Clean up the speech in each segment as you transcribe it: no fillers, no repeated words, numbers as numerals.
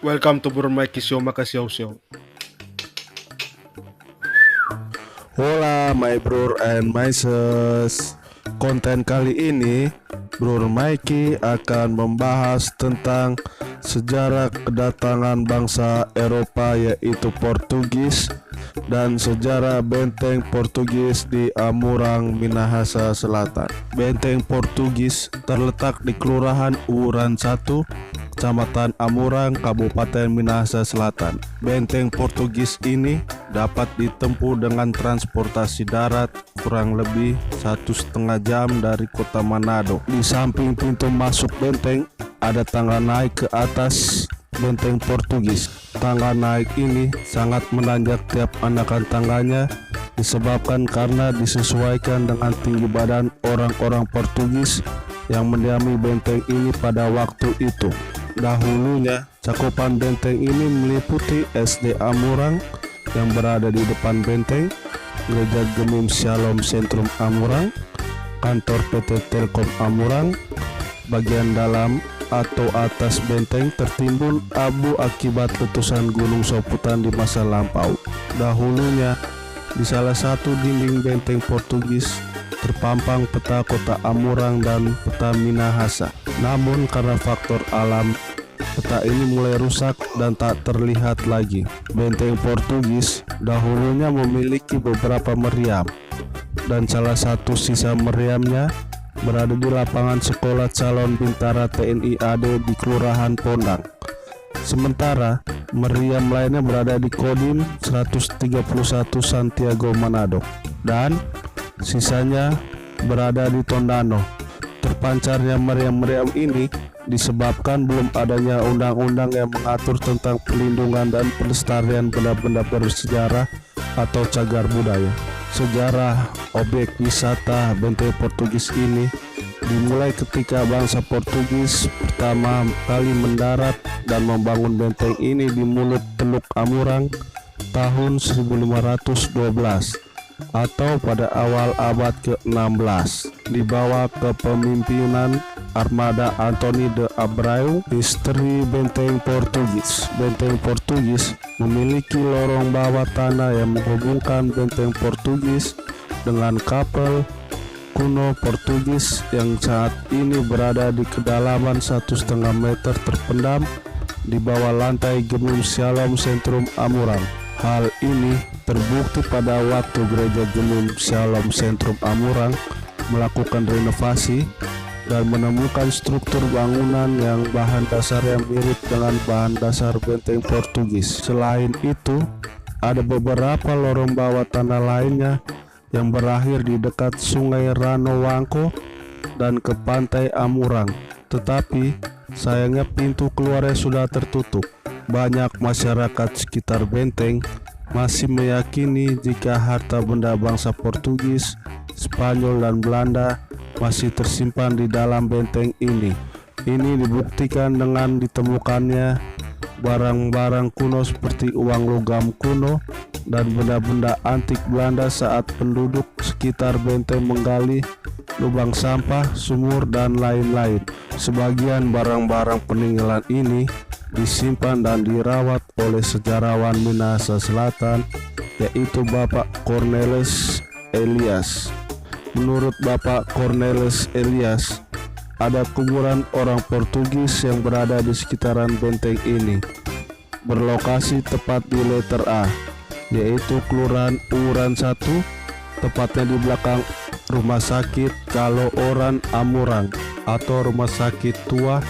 Welcome to Burung Mikey Show, makasih Show. Hola my bro and my sis. Konten kali ini Bro Mikey akan membahas tentang sejarah kedatangan bangsa Eropa yaitu Portugis dan sejarah benteng Portugis di Amurang, Minahasa Selatan. Benteng Portugis terletak di Kelurahan Uran 1, Kecamatan Amurang, Kabupaten Minahasa Selatan. Benteng Portugis ini dapat ditempuh dengan transportasi darat kurang lebih 1,5 jam dari kota Manado. Di samping pintu masuk benteng ada tangga naik ke atas benteng Portugis. Tangga naik ini sangat menanjak tiap anakan tangganya disebabkan karena disesuaikan dengan tinggi badan orang-orang Portugis yang mendiami benteng ini pada waktu itu. Dahulunya cakupan benteng ini meliputi SD Amurang yang berada di depan benteng, Gereja Gemim Shalom Sentrum Amurang, kantor PT Telkom Amurang. Bagian dalam atau atas benteng tertimbun abu akibat letusan Gunung Soputan di masa lampau. Dahulunya di salah satu dinding benteng Portugis terpampang peta kota Amurang dan peta Minahasa. Namun karena faktor alam, peta ini mulai rusak dan tak terlihat lagi. Benteng Portugis dahulunya memiliki beberapa meriam, dan salah satu sisa meriamnya berada di lapangan sekolah calon bintara TNI AD di Kelurahan Pondang. Sementara meriam lainnya berada di Kodim 131 Santiago Manado dan sisanya berada di Tondano. Terpancarnya meriam-meriam ini disebabkan belum adanya undang-undang yang mengatur tentang perlindungan dan pelestarian benda-benda bersejarah atau cagar budaya. Sejarah objek wisata benteng Portugis ini dimulai ketika bangsa Portugis pertama kali mendarat dan membangun benteng ini di mulut Teluk Amurang tahun 1512 atau pada awal abad ke-16 di bawah kepemimpinan armada Antoni de Abreu. Misteri benteng Portugis. Benteng Portugis memiliki lorong bawah tanah yang menghubungkan benteng Portugis dengan kapel kuno Portugis yang saat ini berada di kedalaman 1,5 meter terpendam di bawah lantai Gemim Shalom Sentrum Amurang. Hal ini terbukti pada waktu Gereja Gemim Shalom Sentrum Amurang melakukan renovasi dan menemukan struktur bangunan yang bahan dasar yang mirip dengan bahan dasar benteng Portugis. Selain itu, ada beberapa lorong bawah tanah lainnya yang berakhir di dekat Sungai Rano Wangko dan ke pantai Amurang. Tetapi sayangnya pintu keluarnya sudah tertutup. Banyak masyarakat sekitar benteng masih meyakini jika harta benda bangsa Portugis, Spanyol dan Belanda masih tersimpan di dalam benteng ini. Ini dibuktikan dengan ditemukannya barang-barang kuno seperti uang logam kuno dan benda-benda antik Belanda saat penduduk sekitar benteng menggali lubang sampah, sumur, dan lain-lain. Sebagian barang-barang peninggalan ini disimpan dan dirawat oleh sejarawan Minahasa Selatan yaitu Bapak Cornelis Elias. Menurut Bapak Cornelis Elias, ada kuburan orang Portugis yang berada di sekitaran benteng ini, berlokasi tepat di letter A, yaitu Kelurahan Uran 1, tepatnya di belakang Rumah Sakit Kalo Oran Amurang atau Rumah Sakit Tua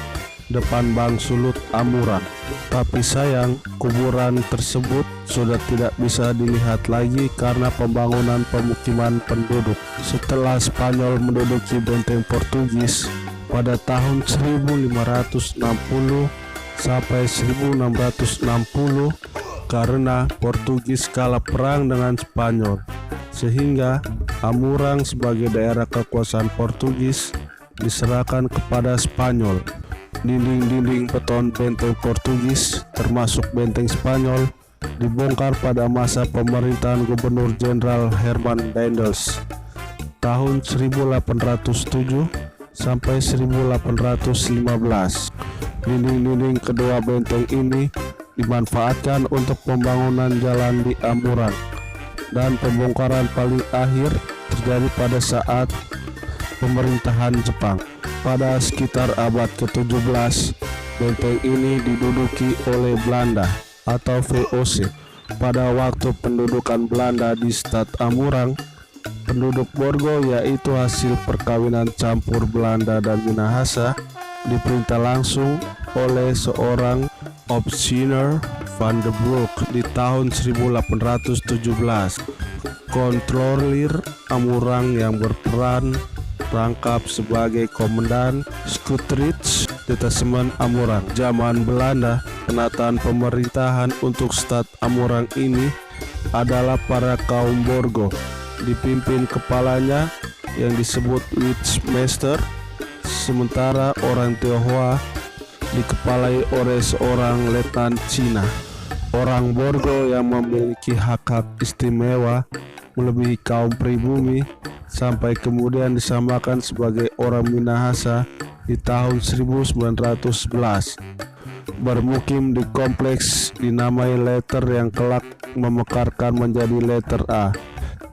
depan Bank Sulut Amurang. Tapi sayang, kuburan tersebut sudah tidak bisa dilihat lagi karena pembangunan pemukiman penduduk. Setelah Spanyol menduduki benteng Portugis pada tahun 1560 sampai 1660 karena Portugis kalah perang dengan Spanyol, sehingga Amurang sebagai daerah kekuasaan Portugis diserahkan kepada Spanyol. Dinding-dinding beton benteng Portugis termasuk benteng Spanyol dibongkar pada masa pemerintahan Gubernur Jenderal Herman Daendels tahun 1807 sampai 1815. Dinding-dinding kedua benteng ini dimanfaatkan untuk pembangunan jalan di Amurang, dan pembongkaran paling akhir terjadi pada saat pemerintahan Jepang. Pada sekitar abad ke-17, benteng ini diduduki oleh Belanda atau VOC. Pada waktu pendudukan Belanda di Stad Amurang, penduduk Borgo, yaitu hasil perkawinan campur Belanda dan Minahasa, diperintah langsung oleh seorang Opsiner van der Broek di tahun 1817. Kontrolir Amurang yang berperan rangkap sebagai komandan Skutritz Detasemen Amurang. Zaman Belanda, penataan pemerintahan untuk Stad Amurang ini adalah para kaum Borgo, dipimpin kepalanya yang disebut Witsmeister, sementara orang Tionghoa dikepalai oleh seorang letnan Cina. Orang Borgo yang memiliki hak-hak istimewa melebihi kaum pribumi sampai kemudian disamakan sebagai orang Minahasa di tahun 1911. Bermukim di kompleks dinamai Letter yang kelak memekarkan menjadi Letter A.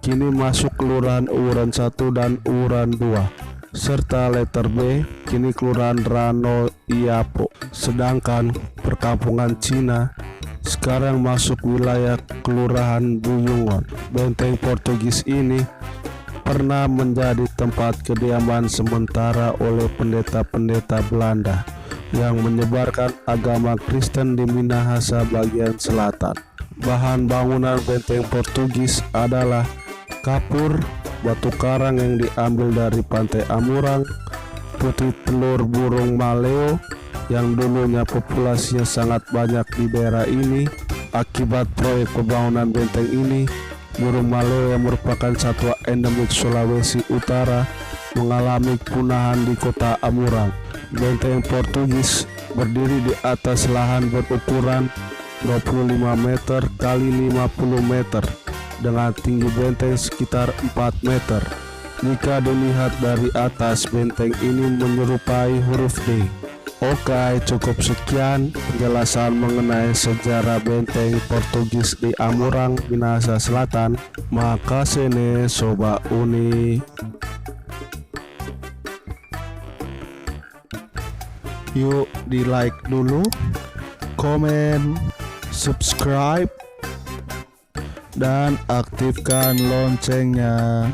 Kini masuk Kelurahan Uwuran 1 dan Uwuran 2, serta Letter B kini Kelurahan Rano Iapo. Sedangkan perkampungan Cina sekarang masuk wilayah Kelurahan Buyungan. Benteng Portugis ini pernah menjadi tempat kediaman sementara oleh pendeta-pendeta Belanda yang menyebarkan agama Kristen di Minahasa bagian selatan. Bahan bangunan benteng Portugis adalah kapur, batu karang yang diambil dari pantai Amurang, putih telur burung maleo yang dulunya populasinya sangat banyak di daerah ini. Akibat proyek pembangunan benteng ini, burung maleo yang merupakan satwa endemik Sulawesi Utara mengalami punahan di kota Amurang. Benteng Portugis berdiri di atas lahan berukuran 25 meter kali 50 meter dengan tinggi benteng sekitar 4 meter. Jika dilihat dari atas, benteng ini menyerupai huruf D. Oke, cukup sekian penjelasan mengenai sejarah benteng Portugis di Amurang, Minahasa Selatan. Makasih nih Sobat Uni. Yuk di like dulu, komen, subscribe, dan aktifkan loncengnya.